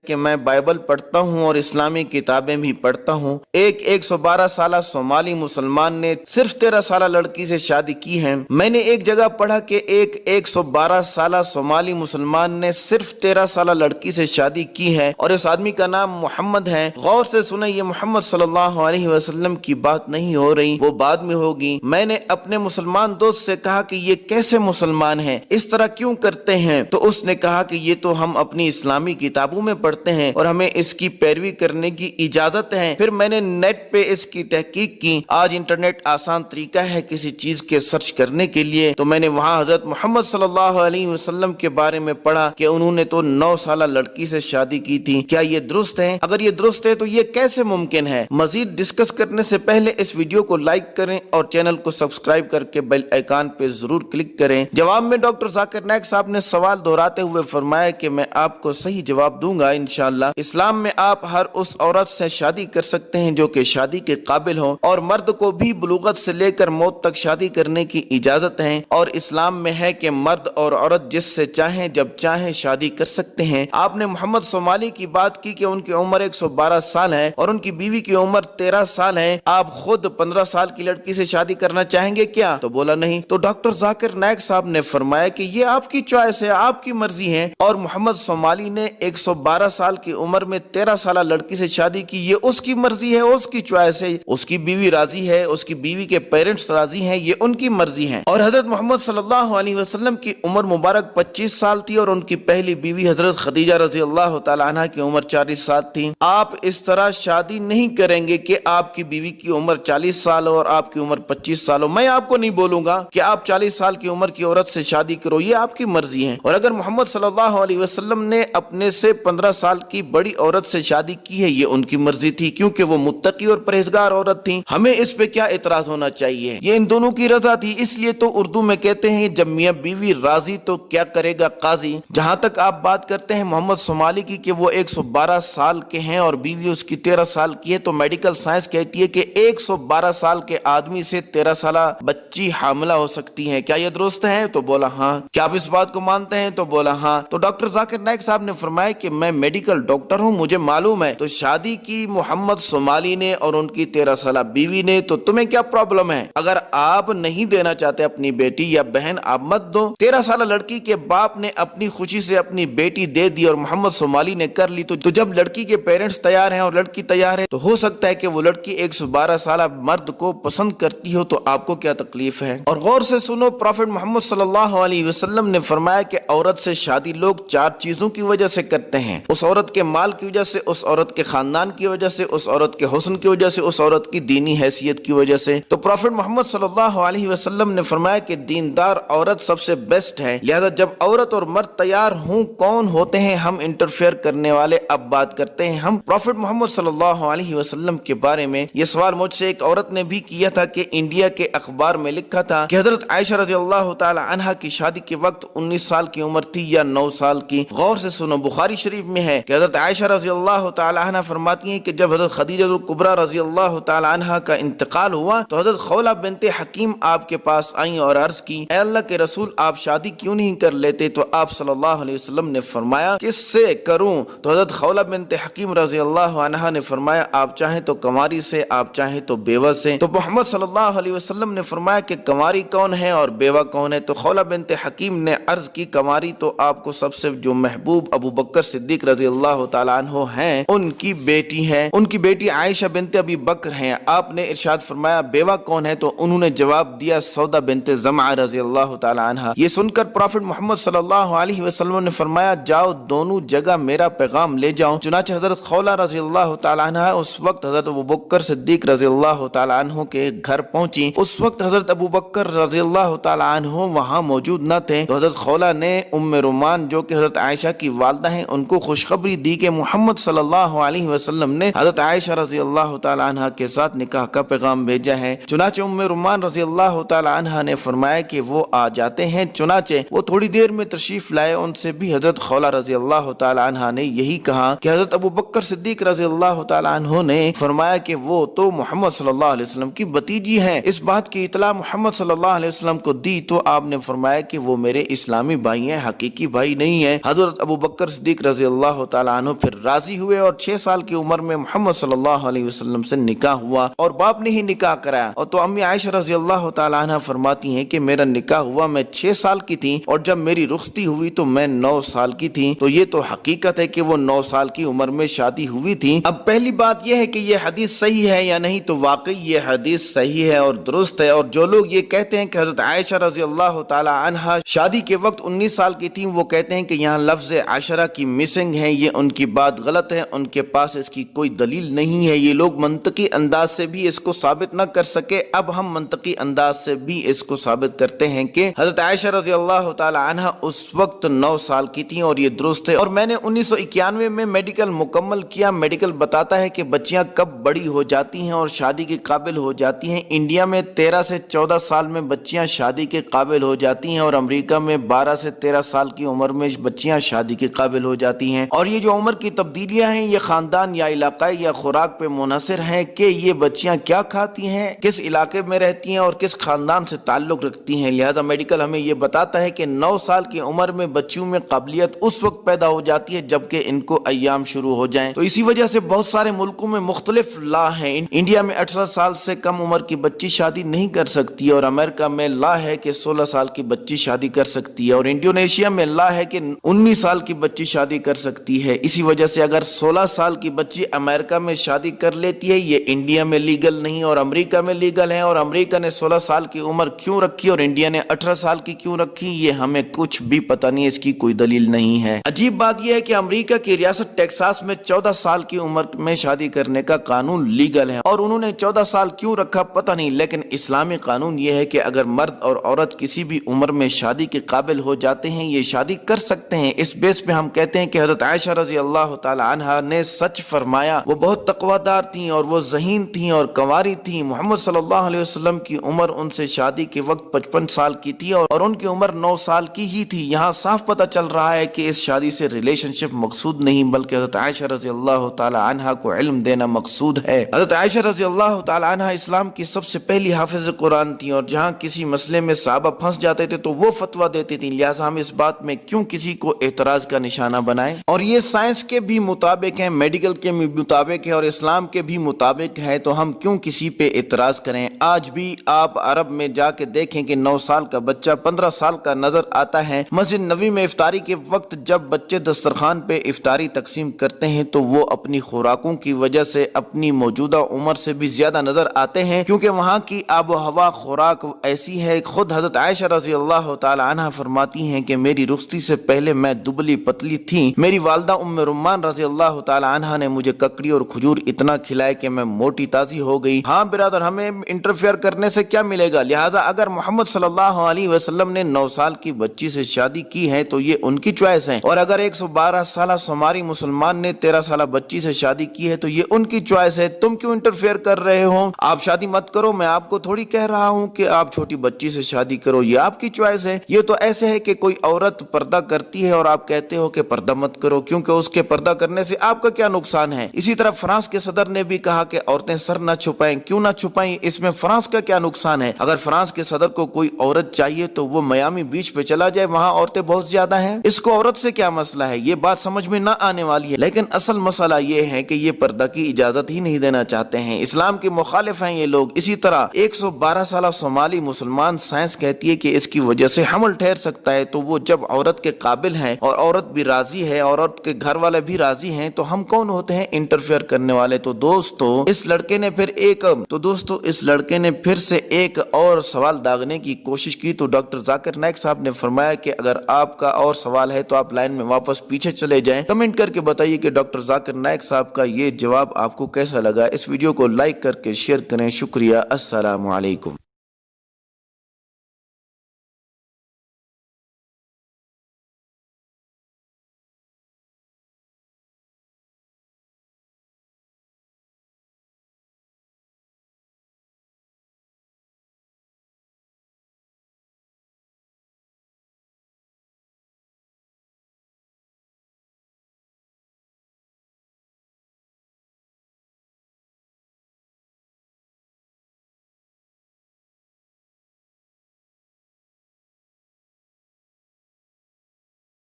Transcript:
کہ میں بائبل پڑھتا ہوں اور اسلامی کتابیں بھی پڑھتا ہوں۔ ایک 112 سالہ صومالی مسلمان نے صرف 13 سالہ لڑکی سے شادی کی ہے۔ میں نے ایک جگہ پڑھا کہ ایک 112 سالہ صومالی مسلمان نے صرف 13 سالہ لڑکی سے شادی کی ہے اور اس آدمی کا نام محمد ہے۔ غور سے سنیں، یہ محمد صلی اللہ علیہ وسلم کی بات نہیں ہو رہی، وہ بعد میں ہوگی۔ میں نے اپنے مسلمان دوست سے کہا کہ یہ کیسے مسلمان ہیں، اس طرح کیوں کرتے ہیں؟ تو اس نے کہا کہ یہ تو ہم اپنی اسلامی کتابوں میں پڑھتے ہیں اور ہمیں اس کی پیروی کرنے کی اجازت ہے۔ پھر میں نے نیٹ پہ اس کی تحقیق کی۔ آج انٹرنیٹ آسان طریقہ ہے کسی چیز کے سرچ کرنے کے لیے، تو میں نے وہاں حضرت محمد صلی اللہ علیہ وسلم کے بارے میں پڑھا کہ انہوں نے تو 9 سالہ لڑکی سے شادی کی تھی۔ کیا یہ درست ہے؟ اگر یہ درست ہے تو یہ کیسے ممکن ہے؟ مزید ڈسکس کرنے سے پہلے اس ویڈیو کو لائک کریں اور چینل کو سبسکرائب کر کے بیل آئیکن پہ ضرور کلک کریں۔ جواب میں ڈاکٹر ذاکر نائک صاحب نے سوال دہراتے ہوئے فرمایا کہ میں آپ کو صحیح جواب دوں گا انشاءاللہ۔ اسلام میں آپ ہر اس عورت سے شادی کر سکتے ہیں جو کہ شادی کے قابل ہو، اور مرد کو بھی بلوغت سے لے کر موت تک شادی کرنے کی اجازت ہے، اور اسلام میں ہے کہ مرد اور عورت جس سے چاہیں جب چاہیں شادی کر سکتے ہیں۔ آپ نے محمد صومالی کی بات کی کہ ان کی عمر 112 سال ہے اور ان کی بیوی کی عمر 13 سال ہے۔ آپ خود 15 سال کی لڑکی سے شادی کرنا چاہیں گے کیا؟ تو بولا نہیں۔ تو ڈاکٹر ذاکر نائک صاحب نے فرمایا کہ یہ آپ کی چوائس ہے، آپ کی مرضی ہے، اور محمد صومالی نے 112 سال کی عمر میں 13 سالہ لڑکی سے شادی کی، یہ اس کی مرضی ہے، اس کی چوائس ہے۔ اس کی بیوی راضی ہے، اس کی بیوی کے پیرنٹس راضی ہیں، یہ ان کی مرضی ہے۔ اور حضرت محمد صلی اللہ علیہ وسلم کی عمر مبارک 25 سال تھی اور ان کی پہلی بیوی حضرت خدیجہ رضی اللہ تعالی عنہ کی عمر 40 سال تھی۔ آپ اس طرح شادی نہیں کریں گے کہ آپ کی بیوی کی عمر 40 سال ہو اور آپ کی عمر 25 سال ہو۔ میں آپ کو نہیں بولوں گا کہ آپ 40 سال کی عمر کی عورت سے شادی کرو، یہ آپ کی مرضی ہے۔ اور اگر محمد صلی اللہ علیہ وسلم نے اپنے سے 15 سال کی بڑی عورت سے شادی کی ہے، یہ ان کی مرضی تھی، کیونکہ وہ متقی اور پرہیزگار عورت تھی۔ ہمیں اس پہ کیا اعتراض ہونا چاہیے؟ یہ ان دونوں کی رضا تھی، اس لیے تو اردو میں کہتے ہیں جب میاں بیوی راضی تو کیا کرے گا قاضی۔ جہاں تک آپ بات کرتے ہیں محمد صومالی کی کہ وہ 112 سال کے ہیں اور بیوی اس کی 13 سال کی ہے، تو میڈیکل سائنس کہتی ہے کہ 112 سال کے آدمی سے 13 سالہ بچی حاملہ ہو سکتی ہے۔ کیا یہ درست ہے؟ تو بولا ہاں۔ کیا آپ اس بات کو مانتے ہیں؟ تو بولا ہاں۔ تو ڈاکٹر ذاکر نائک صاحب نے فرمایا کہ میں میڈیکل ڈاکٹر ہوں، مجھے معلوم ہے۔ تو شادی کی محمد صومالی نے اور ان کی 13 سالہ بیوی نے، تو تمہیں کیا پرابلم ہے؟ اگر آپ نہیں دینا چاہتے اپنی بیٹی یا بہن، آپ مت دو۔ 13 سالہ لڑکی کے باپ نے اپنی خوشی سے اپنی بیٹی دے دی اور محمد صومالی نے کر لی، تو جب لڑکی کے پیرنٹس تیار ہیں اور لڑکی تیار ہے، تو ہو سکتا ہے کہ وہ لڑکی 112 سالہ مرد کو پسند کرتی ہو، تو آپ کو کیا تکلیف ہے؟ اور غور سے سنو، پروفٹ محمد صلی اللہ علیہ وسلم نے فرمایا کہ عورت سے شادی لوگ 4 چیزوں کی وجہ سے کرتے ہیں: اس عورت کے مال کی وجہ سے، اس عورت کے خاندان کی وجہ سے، اس عورت کے حسن کی وجہ سے، اس عورت کی دینی حیثیت کی وجہ سے۔ تو پروفٹ محمد صلی اللہ علیہ وسلم نے فرمایا کہ دیندار عورت سب سے بیسٹ ہے، لہذا جب عورت اور مرد تیار ہوں، کون ہوتے ہیں ہم انٹرفیئر کرنے والے؟ اب بات کرتے ہیں ہم پروفٹ محمد صلی اللہ علیہ وسلم کے بارے میں۔ یہ سوال مجھ سے ایک عورت نے بھی کیا تھا کہ انڈیا کے اخبار میں لکھا تھا کہ حضرت عائشہ رضی اللہ تعالی عنہا کی شادی کے وقت 19 سال کی عمر تھی یا 9 سال کی۔ غور سے سنو، بخاری شریف میں ہے کہ حضرت عائشہ رضی اللہ تعالی عنہ فرماتی ہیں کہ جب حضرت خدیجہ الکبریٰ رضی اللہ تعالی عنہ کا انتقال ہوا تو حضرت خولہ بنت حکیم آپ کے پاس آئیں اور عرض کی، اے اللہ کے رسول، آپ شادی کیوں نہیں کر لیتے؟ تو آپ صلی اللہ علیہ وسلم نے فرمایا، کس سے کروں؟ تو حضرت خولہ بنت حکیم رضی اللہ عنہ نے فرمایا، آپ چاہیں تو کنواری سے، آپ چاہیں تو بیوہ سے۔ تو محمد صلی اللہ علیہ وسلم نے فرمایا کہ کنواری کون ہے اور بیوہ کون ہے؟ تو خولہ بنت حکیم نے عرض کی، کنواری تو آپ کو سب سے جو محبوب ابو بکر صدیق رضی اللہ تعالیٰ عنہ ہیں، ان کی بیٹی ہے، ان کی بیٹی عائشہ بنت ابی بکر ہیں۔ آپ نے ارشاد فرمایا، بیوہ کون ہے؟ تو انہوں نے جواب دیا، سودا بنت زمعہ رضی اللہ تعالیٰ عنہ۔ یہ سن کر پروفٹ محمد صلی اللہ علیہ وسلم نے فرمایا، جاؤ دونوں جگہ میرا پیغام لے جاؤ۔ چنانچہ حضرت خولہ رضی اللہ تعالیٰ عنہ اس وقت حضرت ابو بکر صدیق رضی اللہ تعالیٰ عنہ کے گھر پہنچی۔ اس وقت حضرت ابو بکر رضی اللہ تعالیٰ عنہ وہاں موجود نہ تھے، تو حضرت خولہ نے ام رومان جو کہ حضرت عائشہ کی والدہ ہیں، ان کو خوشخبری دی کہ محمد صلی اللہ علیہ وسلم نے حضرت عائشہ رضی اللہ تعالیٰ عنہ کے ساتھ نکاح کا پیغام بھیجا ہے۔ چنانچہ ام رومان رضی اللہ تعالیٰ عنہ نے فرمایا کہ وہ آ جاتے ہیں۔ چنانچہ وہ تھوڑی دیر میں تشریف لائے، ان سے بھی حضرت خولہ رضی اللہ تعالیٰ عنہ نے یہی کہا کہ حضرت ابو بکر صدیق رضی اللہ تعالیٰ عنہ نے فرمایا کہ وہ تو محمد صلی اللہ علیہ وسلم کی بتیجی ہے۔ اس بات کی اطلاع محمد صلی اللہ علیہ وسلم کو دی تو آپ نے فرمایا کہ وہ میرے اسلامی بھائی ہیں، حقیقی بھائی نہیں ہیں۔ حضرت ابو بکر صدیق رضی اللہ اللہ تعالیٰ عنہ پھر راضی ہوئے اور 6 سال کی عمر میں محمد صلی اللہ علیہ وسلم سے نکاح ہوا اور باپ نے ہی نکاح کرایا۔ اور تو امی عائشہ رضی اللہ تعالیٰ عنہ فرماتی ہیں کہ میرا نکاح ہوا میں 6 سال کی تھی اور جب میری رخصتی ہوئی تو میں 9 سال کی تھی۔ تو یہ تو حقیقت ہے کہ وہ 9 سال کی عمر میں شادی ہوئی تھی۔ اب پہلی بات یہ ہے کہ یہ حدیث صحیح ہے یا نہیں، تو واقعی یہ حدیث صحیح ہے اور درست ہے، اور جو لوگ یہ کہتے ہیں کہ حضرت عائشہ رضی اللہ تعالیٰ عنہ شادی کے وقت 19 سال کی تھی، وہ کہتے ہیں کہ یہاں لفظ عشرہ کی مسنگ ہے، یہ ان کی بات غلط ہے، ان کے پاس اس کی کوئی دلیل نہیں ہے۔ یہ لوگ منطقی انداز سے بھی اس کو ثابت نہ کر سکے، اب ہم منطقی انداز سے بھی اس کو ثابت کرتے ہیں کہ حضرت عائشہ رضی اللہ تعالیٰ عنہ اس وقت 9 سال کی تھی، اور یہ درست ہے۔ اور میں نے 1991 میں میڈیکل مکمل کیا۔ میڈیکل بتاتا ہے کہ بچیاں کب بڑی ہو جاتی ہیں اور شادی کے قابل ہو جاتی ہیں۔ انڈیا میں 13 سے 14 سال میں بچیاں شادی کے قابل ہو جاتی ہیں، اور امریکہ میں 12 سے 13 سال کی عمر میں بچیاں شادی کے قابل ہو جاتی ہیں۔ اور یہ جو عمر کی تبدیلیاں ہیں، یہ خاندان یا علاقائی یا خوراک پہ منحصر ہیں کہ یہ بچیاں کیا کھاتی ہیں، کس علاقے میں رہتی ہیں اور کس خاندان سے تعلق رکھتی ہیں۔ لہذا میڈیکل ہمیں یہ بتاتا ہے کہ 9 سال کی عمر میں بچیوں میں قابلیت اس وقت پیدا ہو جاتی ہے جبکہ ان کو ایام شروع ہو جائیں۔ تو اسی وجہ سے بہت سارے ملکوں میں مختلف لا ہیں۔ انڈیا میں 18 سال سے کم عمر کی بچی شادی نہیں کر سکتی، اور امریکہ میں لا ہے کہ 16 سال کی بچی شادی کر سکتی ہے، اور انڈونیشیا میں لا ہے کہ 19 سال کی بچی شادی کر سکتی ہے۔ اسی وجہ سے اگر 16 سال کی بچی امریکہ میں شادی کر لیتی ہے، یہ انڈیا میں لیگل نہیں اور امریکہ میں لیگل ہے۔ اور امریکہ نے 16 سال کی عمر کیوں رکھی اور انڈیا نے 18 سال کی کیوں رکھی، یہ ہمیں کچھ بھی پتہ نہیں، اس کی کوئی دلیل نہیں ہے۔ عجیب بات یہ ہے کہ امریکہ کی ریاست ٹیکساس میں 14 سال کی عمر میں شادی کرنے کا قانون لیگل ہے، اور انہوں نے 14 سال کیوں رکھا پتہ نہیں، لیکن اسلامی قانون یہ ہے کہ اگر مرد اور عورت کسی بھی عمر میں شادی کے قابل ہو جاتے ہیں، یہ شادی کر سکتے ہیں۔ اس بیس پہ ہم کہتے ہیں کہ حضرت عائشہ رضی اللہ تعالی عنہا نے سچ فرمایا۔ وہ بہت تقوی دار تھیں اور وہ ذہین تھیں اور کنواری تھیں۔ محمد صلی اللہ علیہ وسلم کی عمر ان سے شادی کے وقت 55 سال کی تھی اور ان کی عمر 9 سال کی ہی تھی۔ یہاں صاف پتہ چل رہا ہے کہ اس شادی سے ریلیشن شپ مقصود نہیں، بلکہ حضرت عائشہ رضی اللہ تعالی عنہا کو علم دینا مقصود ہے۔ حضرت عائشہ رضی اللہ تعالی عنہا اسلام کی سب سے پہلی حافظ قرآن تھی، اور جہاں کسی مسئلے میں صحابہ پھنس جاتے تھے تو وہ فتویٰ دیتی تھیں۔ لہٰذا ہم اس بات میں کیوں کسی کو اعتراض کا نشانہ بنائیں، اور یہ سائنس کے بھی مطابق ہے، میڈیکل کے بھی مطابق ہے اور اسلام کے بھی مطابق ہے، تو ہم کیوں کسی پہ اعتراض کریں۔ آج بھی آپ عرب میں جا کے دیکھیں کہ 9 سال کا بچہ 15 سال کا نظر آتا ہے۔ مسجد نبوی میں افطاری کے وقت جب بچے دسترخوان پہ افطاری تقسیم کرتے ہیں تو وہ اپنی خوراکوں کی وجہ سے اپنی موجودہ عمر سے بھی زیادہ نظر آتے ہیں، کیونکہ وہاں کی آب و ہوا خوراک ایسی ہے۔ خود حضرت عائشہ رضی اللہ تعالی عنہ فرماتی ہیں کہ میری رخصتی سے پہلے میں دبلی پتلی تھی، میری والدہ ام رمان رضی اللہ تعالی عنہ نے مجھے ککڑی اور کھجور اتنا کھلائے کہ میں موٹی تازی ہو گئی۔ ہاں برادر، ہمیں انٹرفیئر کرنے سے کیا ملے گا؟ لہٰذا اگر محمد صلی اللہ علیہ وسلم نے 9 سال کی بچی سے شادی کی ہے تو یہ ان کی چوائس ہے، اور اگر 112 سالہ سوماری مسلمان نے 13 سالہ بچی سے شادی کی ہے تو یہ ان کی چوائس ہے۔ تم کیوں انٹرفیئر کر رہے ہو؟ آپ شادی مت کرو، میں آپ کو تھوڑی کہہ رہا ہوں کہ آپ چھوٹی بچی سے شادی کرو، یہ آپ کی چوائس ہے۔ یہ تو ایسے ہے کہ کوئی عورت پردہ کرتی ہے اور آپ کہتے ہو کہ پردہ مت کرو، کیونکہ اس کے پردہ کرنے سے آپ کا کیا نقصان ہے؟ اسی طرح فرانس کے صدر نے بھی کہا کہ عورتیں سر نہ چھپائیں، کیوں نہ چھپائیں، اس میں فرانس کا کیا نقصان ہے؟ اگر فرانس کے صدر کو کوئی عورت چاہیے تو وہ میامی بیچ پہ چلا جائے، وہاں عورتیں بہت زیادہ ہیں، اس کو عورت سے کیا مسئلہ ہے؟ یہ بات سمجھ میں نہ آنے والی ہے، لیکن اصل مسئلہ یہ ہے کہ یہ پردہ کی اجازت ہی نہیں دینا چاہتے ہیں، اسلام کے مخالف ہیں یہ لوگ۔ اسی طرح 112 سالہ صومالی مسلمان سائنس کہتی ہے کہ اس کی وجہ سے حمل ٹھہر سکتا ہے، تو وہ جب عورت کے قابل ہیں اور عورت بھی راضی ہے اور عورت کے گھر والے بھی راضی ہیں تو ہم کون ہوتے ہیں انٹرفیئر کرنے والے؟ تو دوستو اس لڑکے نے پھر سے ایک اور سوال داغنے کی کوشش کی، تو ڈاکٹر ذاکر نائک صاحب نے فرمایا کہ اگر آپ کا اور سوال ہے تو آپ لائن میں واپس پیچھے چلے جائیں، کمنٹ کر کے بتائیے کہ ڈاکٹر ذاکر نائک صاحب کا یہ جواب آپ کو کیسا لگا۔ اس ویڈیو کو لائک کر کے شیئر کریں، شکریہ، السلام علیکم۔